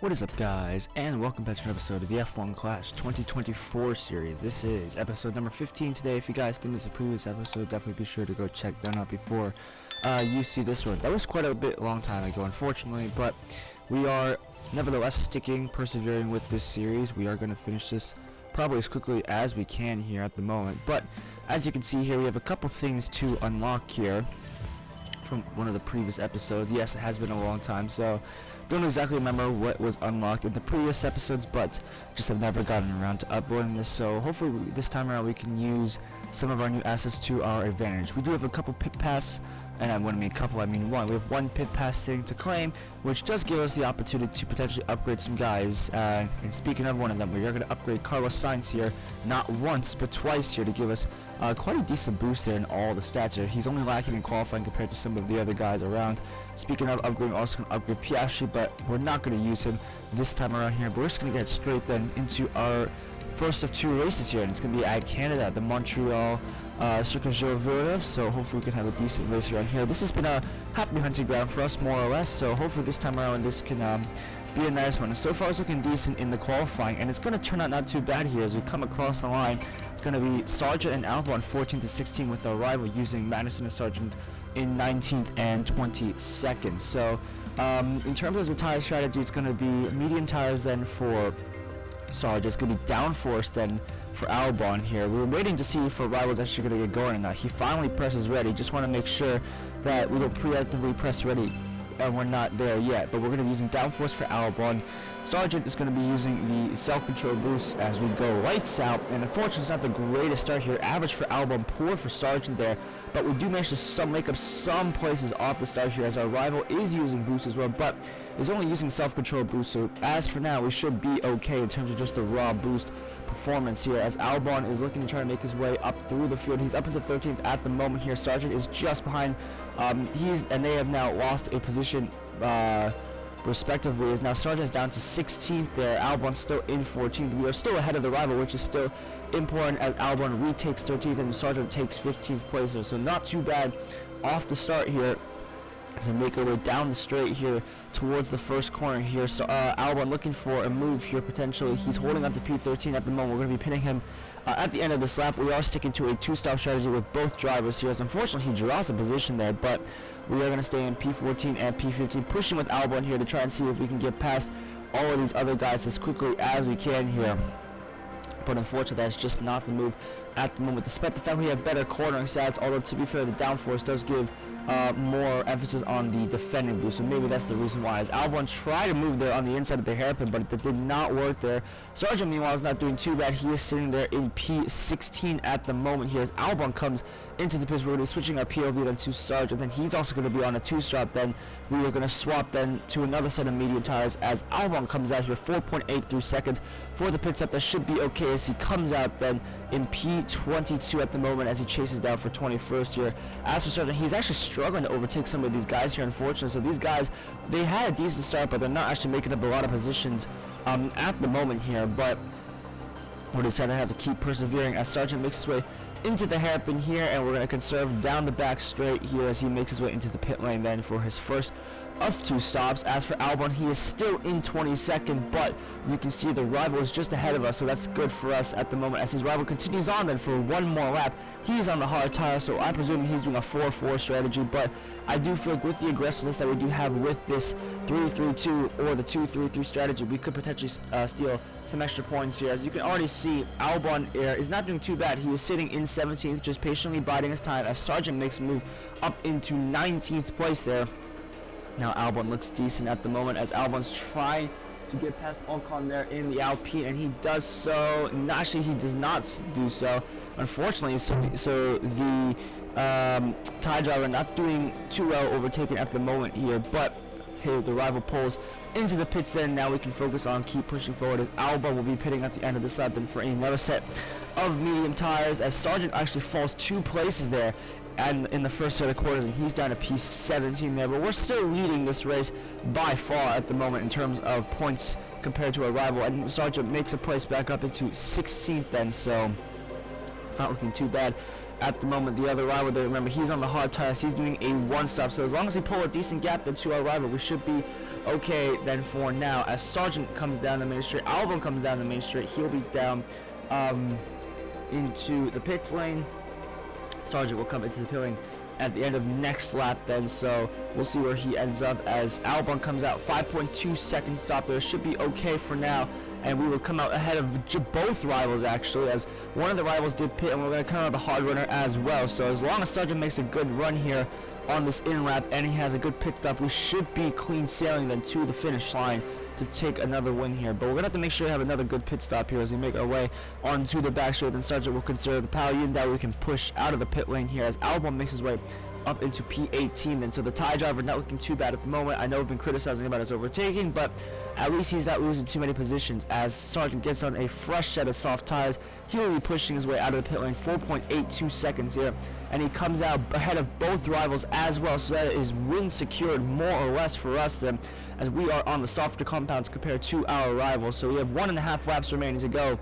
What is up, guys, and welcome back to an episode of the F1 Clash 2024 series. This is episode number 15 today. If you guys didn't miss a previous episode, definitely be sure to go check that out before you see this one. That was quite a long time ago, unfortunately, but we are nevertheless persevering with this series. We are going to finish this probably as quickly as we can here at the moment, but as you can see here, we have a couple things to unlock here from one of the previous episodes. Yes, it has been a long time, so don't exactly remember what was unlocked in the previous episodes, but just have never gotten around to uploading this, so hopefully this time around we can use some of our new assets to our advantage. We do have a couple pit pass, and when I mean couple, I mean one. We have one pit pass thing to claim, which does give us the opportunity to potentially upgrade some guys, and speaking of one of them, we are going to upgrade Carlos Sainz here, not once, but twice here, to give us quite a decent boost there in all the stats here. He's only lacking in qualifying compared to some of the other guys around. Speaking of upgrading, we're also going to upgrade Piastri, but we're not going to use him this time around here. But we're just going to get straight then into our first of two races here, and it's going to be at Canada, the Montreal Circuit Gilles Villeneuve, so hopefully we can have a decent race around here. This has been a happy hunting ground for us, more or less, so hopefully this time around this can be a nice one. So far it's looking decent in the qualifying, and it's going to turn out not too bad here as we come across the line. It's going to be Sargent and Albon 14th to 16th, with our rival using Madison and Sargent in 19th and 22nd. So in terms of the tire strategy, it's going to be medium tires then for Sargent. It's going to be downforce then for Albon here. We were waiting to see if our rival's actually going to get going or not. He finally presses ready. Just want to make sure that we don't preemptively press ready and we're not there yet, but we're going to be using downforce for Albon. Sargent is going to be using the self-control boost as we go lights out, and unfortunately it's not the greatest start here. Average for Albon, poor for Sargent there, but we do manage to make up some places off the start here as our rival is using boost as well, but is only using self-control boost, so as for now we should be okay in terms of just the raw boost performance here, as Albon is looking to try to make his way up through the field. He's up into 13th at the moment here. Sargent is just behind. And they have now lost a position respectively, as now Sargent is down to 16th there. Albon still in 14th. We are still ahead of the rival, which is still important, as Albon retakes 13th and Sargent takes 15th place there. So not too bad off the start here as we make our way down the straight here towards the first corner here. So Albon looking for a move here potentially. He's holding on to P13 at the moment. We're going to be pinning him at the end of this lap. We are sticking to a two-stop strategy with both drivers here, as unfortunately he draws a position there, but we are going to stay in P14 and P15, pushing with Albon here to try and see if we can get past all of these other guys as quickly as we can here. But unfortunately that's just not the move at the moment, despite the fact we have better cornering stats, although to be fair the downforce does give more emphasis on the defending boost, so maybe that's the reason why. As Albon tried to move there on the inside of the hairpin, but it did not work there. Sargent meanwhile is not doing too bad. He is sitting there in P16 at the moment here as Albon comes into the pits. We're going to be switching our POV then to Sargent, then he's also going to be on a two-stop. Then we are going to swap then to another set of medium tires as Albon comes out here 4.83 seconds for the pit stop. That should be okay as he comes out then in P22 at the moment as he chases down for 21st here. As for Sargent, he's actually struggling to overtake some of these guys here, unfortunately. So these guys, they had a decent start, but they're not actually making up a lot of positions at the moment here. But we're just going to have to keep persevering as Sargent makes his way into the hairpin here, and we're going to conserve down the back straight here as he makes his way into the pit lane then for his first of two stops. As for Albon, he is still in 22nd, but you can see the rival is just ahead of us, so that's good for us at the moment as his rival continues on then for one more lap. He's on the hard tire, so I presume he's doing a 4-4 strategy, but I do feel like with the aggressiveness that we do have with this 3-3-2 or the 2-3-3 strategy, we could potentially steal some extra points here. As you can already see, Albon is not doing too bad. He is sitting in 17th, just patiently biding his time as Sargent makes a move up into 19th place there. Now Albon looks decent at the moment as Albon's trying to get past Ocon there in the Alpine, and he does so. Actually, he does not do so, unfortunately. So the tie driver not doing too well overtaken at the moment here, but hey, the rival pulls into the pits then. Now we can focus on keep pushing forward as Albon will be pitting at the end of the lap then for another set of medium tires as Sargent actually falls 2 places there and in the first set of quarters, and he's down to P17 there, but we're still leading this race by far at the moment in terms of points compared to our rival, and Sargent makes a place back up into 16th then, so it's not looking too bad at the moment. The other rival there, remember, he's on the hard tires. He's doing a one-stop. So as long as we pull a decent gap into our rival, we should be okay then for now. As Sargent comes down the main straight, Albon comes down the main straight. He'll be down into the pits lane. Sargent will come into the pit lane at the end of next lap then, so we'll see where he ends up as Albon comes out. 5.2 second stop there, should be okay for now, and we will come out ahead of both rivals actually, as one of the rivals did pit and we're going to come out the hard runner as well. So as long as Sargent makes a good run here on this in lap and he has a good pit stop, we should be clean sailing then to the finish line to take another win here. But we're gonna have to make sure we have another good pit stop here as we make our way onto the back straight. Then Sargent will consider the power unit that we can push out of the pit lane here as Albon makes his way up into P18 then. So the tie driver not looking too bad at the moment. I know we've been criticizing about his overtaking, but at least he's not losing too many positions. As Sargent gets on a fresh set of soft tires, he will be pushing his way out of the pit lane. 4.82 seconds here, and he comes out ahead of both rivals as well, so that is win secured more or less for us then, as we are on the softer compounds compared to our rivals. So we have 1.5 laps remaining to go.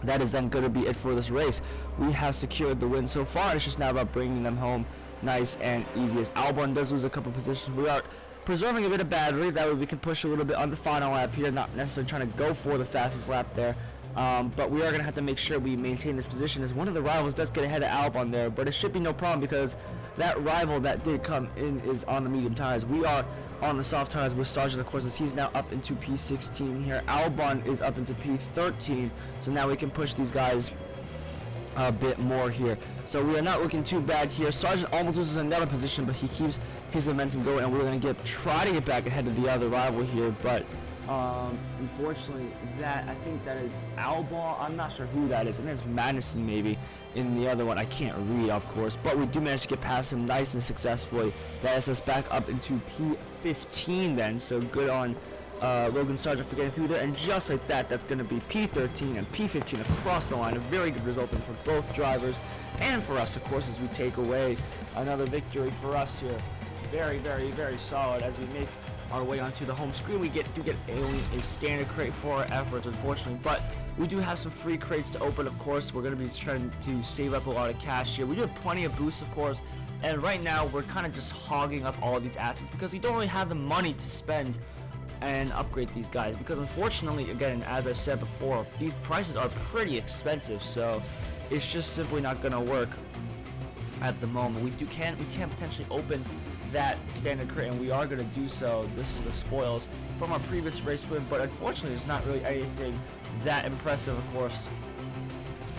That is then going to be it for this race. We have secured the win so far. It's just now about bringing them home nice and easy, as Albon does lose a couple positions. We are preserving a bit of battery, that way we can push a little bit on the final lap here, not necessarily trying to go for the fastest lap there, but we are going to have to make sure we maintain this position, as one of the rivals does get ahead of Albon there, but it should be no problem because that rival that did come in is on the medium tires. We are on the soft tires with Sargent, of course, as he's now up into P16 here. Albon is up into P13, so now we can push these guys a bit more here. So we are not looking too bad here. Sargent almost loses another position, but he keeps his momentum going, and we're going to try to get back ahead of the other rival here, but unfortunately I think that is Albon. I'm not sure who that is. I think it's Madison maybe in the other one. I can't read, of course, but we do manage to get past him nice and successfully. That is us back up into P15 then, so good on Logan Sargent for getting through there, and just like that, that's going to be P13 and P15 across the line. A very good result for both drivers and for us, of course, as we take away another victory for us here. Very, very, very solid. As we make our way onto the home screen, we do get only a standard crate for our efforts, unfortunately, but we do have some free crates to open. Of course, we're going to be trying to save up a lot of cash here. We do have plenty of boosts, of course, and right now we're kind of just hogging up all of these assets because we don't really have the money to spend and upgrade these guys, because unfortunately, again, as I've said before, these prices are pretty expensive, so it's just simply not going to work at the moment. We can potentially open that standard crate, and we are going to do so. This is the spoils from our previous race win, but unfortunately it's not really anything that impressive. Of course,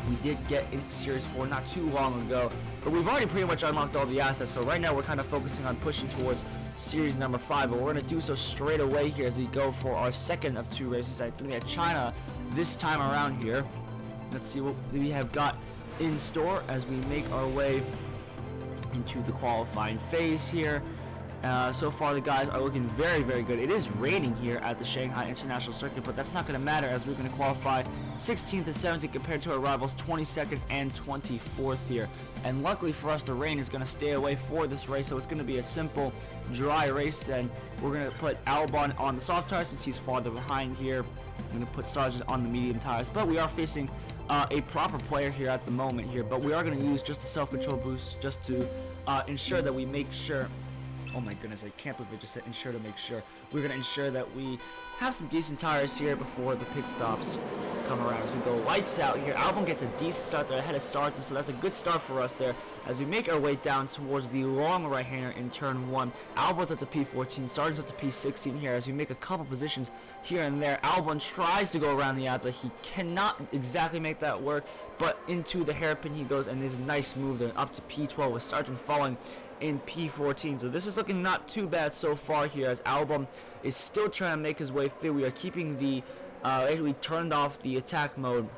we did get into Series 4 not too long ago, but we've already pretty much unlocked all the assets, so right now we're kind of focusing on pushing towards Series number 5, but we're going to do so straight away here as we go for our second of 2 races. I think at China this time around here. Let's see what we have got in store as we make our way into the qualifying phase here. So far the guys are looking very, very good. It is raining here at the Shanghai International Circuit, but that's not going to matter as we're going to qualify 16th and 17th compared to our rivals 22nd and 24th here. And luckily for us, the rain is going to stay away for this race, so it's going to be a simple dry race. And we're going to put Albon on the soft tires since he's farther behind here. I'm going to put Sargent on the medium tires, but we are facing a proper player here at the moment here, but we are going to use just the self-control boost just to ensure that we make sure. Oh my goodness, I can't believe I just said ensure to make sure. We're going to ensure that we have some decent tires here before the pit stops come around. As we go lights out here, Albon gets a decent start there ahead of Sargent, so that's a good start for us there. As we make our way down towards the long right-hander in turn 1, Albon's up to P14, Sargent's up to P16 here. As we make a couple positions here and there, Albon tries to go around the outside. He cannot exactly make that work, but into the hairpin he goes, and there's a nice move there up to P12 with Sargent falling in P14. So this is looking not too bad so far here, as Albon is still trying to make his way through. We are keeping the we turned off the attack mode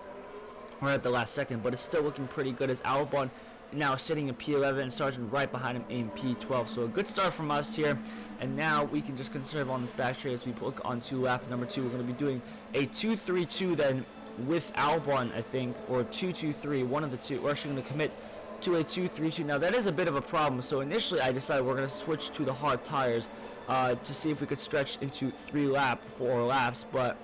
right at the last second, but it's still looking pretty good as Albon now sitting in P11 and Sargent right behind him in P12. So a good start from us here, and now we can just conserve on this back straight as we look onto lap number 2. We're going to be doing a 2-3-2 then with Albon, I think, or 2-2-3, one of the two. We're actually going to commit to a 2-3-2. Now that is a bit of a problem, so initially I decided we're going to switch to the hard tires to see if we could stretch into 4 laps, but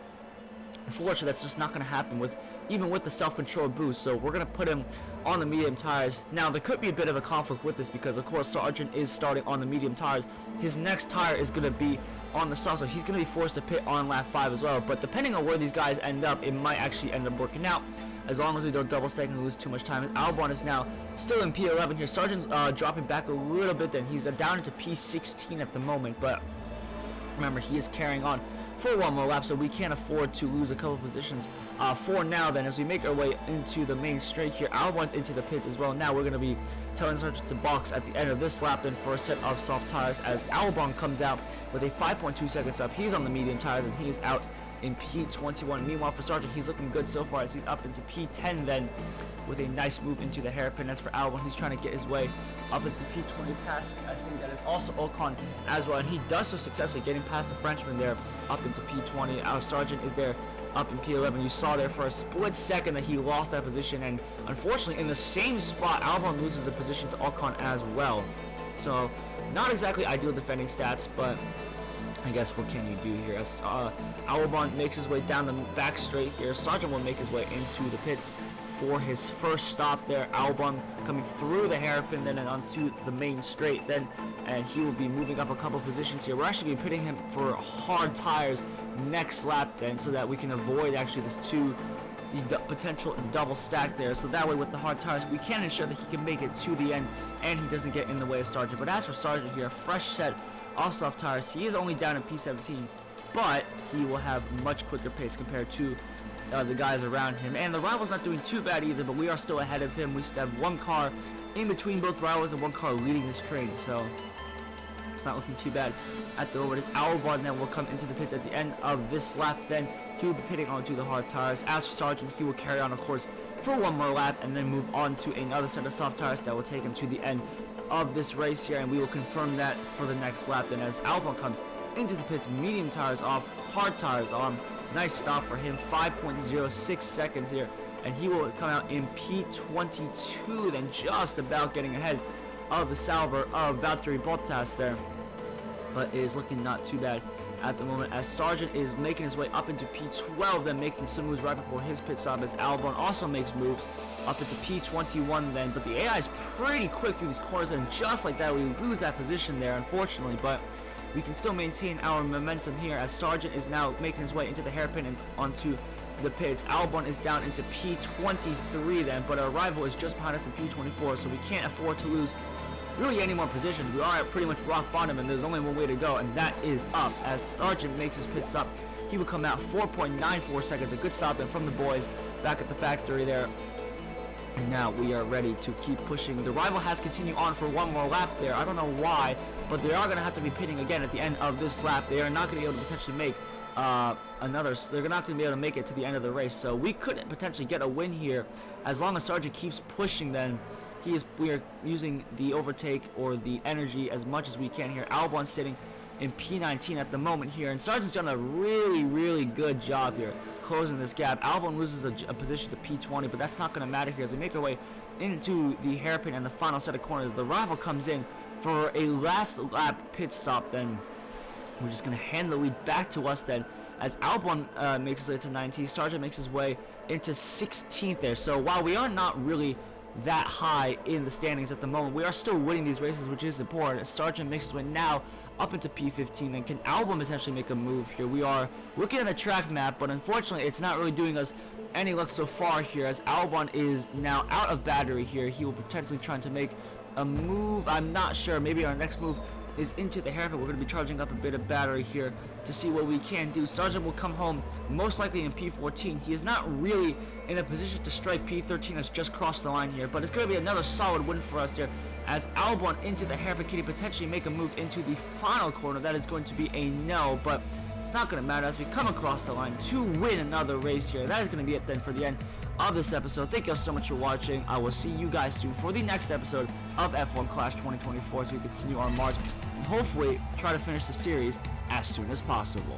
unfortunately that's just not going to happen even with the self-control boost. So we're going to put him on the medium tires. Now there could be a bit of a conflict with this because of course Sargent is starting on the medium tires. His next tire is going to be on the soft, so he's going to be forced to pit on lap 5 as well. But depending on where these guys end up, it might actually end up working out as long as we don't double stack and lose too much time. Albon is now still in P11 here. Sargent's dropping back a little bit, then he's down into P16 at the moment, but remember, he is carrying on for one more lap, so we can't afford to lose a couple positions for now. Then as we make our way into the main straight here, Albon's into the pits as well. Now we're going to be telling Sargent to box at the end of this lap then for a set of soft tires as Albon comes out with a 5.2 seconds up. He's on the medium tires and he is out in P21. Meanwhile for Sargent, he's looking good so far as he's up into P10 then with a nice move into the hairpin. As for Albon, he's trying to get his way up at the P20 pass. I think that is also Ocon as well, and he does so successfully, getting past the Frenchman there up into P20. Our Sargent is there up in P11. You saw there for a split second that he lost that position, and unfortunately in the same spot Albon loses a position to Ocon as well. So not exactly ideal defending stats, but I guess what can you do here? As Albon makes his way down the back straight here, Sargent will make his way into the pits for his first stop there. Albon coming through the hairpin then and onto the main straight then, and he will be moving up a couple positions here. We're actually be pitting him for hard tires next lap then, so that we can avoid actually this the potential double stack there. So that way with the hard tires we can ensure that he can make it to the end and he doesn't get in the way of Sargent. But as for Sargent here, a fresh set of soft tires, he is only down in P17, but he will have much quicker pace compared to the guys around him, and the rival's not doing too bad either, but we are still ahead of him. We still have one car in between both rivals and one car leading this train, so it's not looking too bad at the moment. As Albon then will come into the pits at the end of this lap, then he will be pitting onto the hard tires. As for Sargent, he will carry on of course for one more lap and then move on to another set of soft tires that will take him to the end of this race here, and we will confirm that for the next lap then as Albon comes into the pits, medium tires off, hard tires on. Nice stop for him, 5.06 seconds here, and he will come out in P22 then, just about getting ahead of the Sauber of Valtteri Bottas there, but it is looking not too bad at the moment as Sargent is making his way up into P12 then, making some moves right before his pit stop as Albon also makes moves up into P21 then, but the AI is pretty quick through these corners, and just like that we lose that position there unfortunately, but we can still maintain our momentum here as Sargent is now making his way into the hairpin and onto the pits. Albon is down into P23 then, but our rival is just behind us in P24, so we can't afford to lose really any more positions. We are at pretty much rock bottom and there's only one way to go, and that is up. As Sargent makes his pit stop, he will come out 4.94 seconds, a good stop then from the boys back at the factory there. And now we are ready to keep pushing. The rival has continued on for one more lap there. I don't know why, but they are going to have to be pitting again at the end of this lap. They are not going to be able to potentially make they're not going to be able to make it to the end of the race. So we could potentially get a win here as long as Sargent keeps pushing. Then we are using the overtake or the energy as much as we can here. Albon sitting in P19 at the moment here, and Sargent's done a really good job here closing this gap. Albon loses a position to P20, but that's not going to matter here as we make our way into the hairpin and the final set of corners. The rival comes in for a last lap pit stop then. We're just going to hand the lead back to us then as Albon makes his way to 19th. Sargent makes his way into 16th there. So while we are not really that high in the standings at the moment, we are still winning these races, which is important. Sargent makes his way now up into P15. Then can Albon potentially make a move here? We are looking at a track map, but unfortunately it's not really doing us any luck so far here as Albon is now out of battery here. He will potentially trying to make a move. I'm not sure. Maybe our next move is into the hairpin. We're going to be charging up a bit of battery here to see what we can do. Sargent will come home most likely in P14. He is not really in a position to strike P13, has just crossed the line here, but it's going to be another solid win for us here as Albon into the hairpin. Can he potentially make a move into the final corner? That is going to be a no, but it's not going to matter as we come across the line to win another race here. That is going to be it then for the end of this episode. Thank you all so much for watching. I will see you guys soon for the next episode of F1 Clash 2024 as we continue our march and hopefully try to finish the series as soon as possible.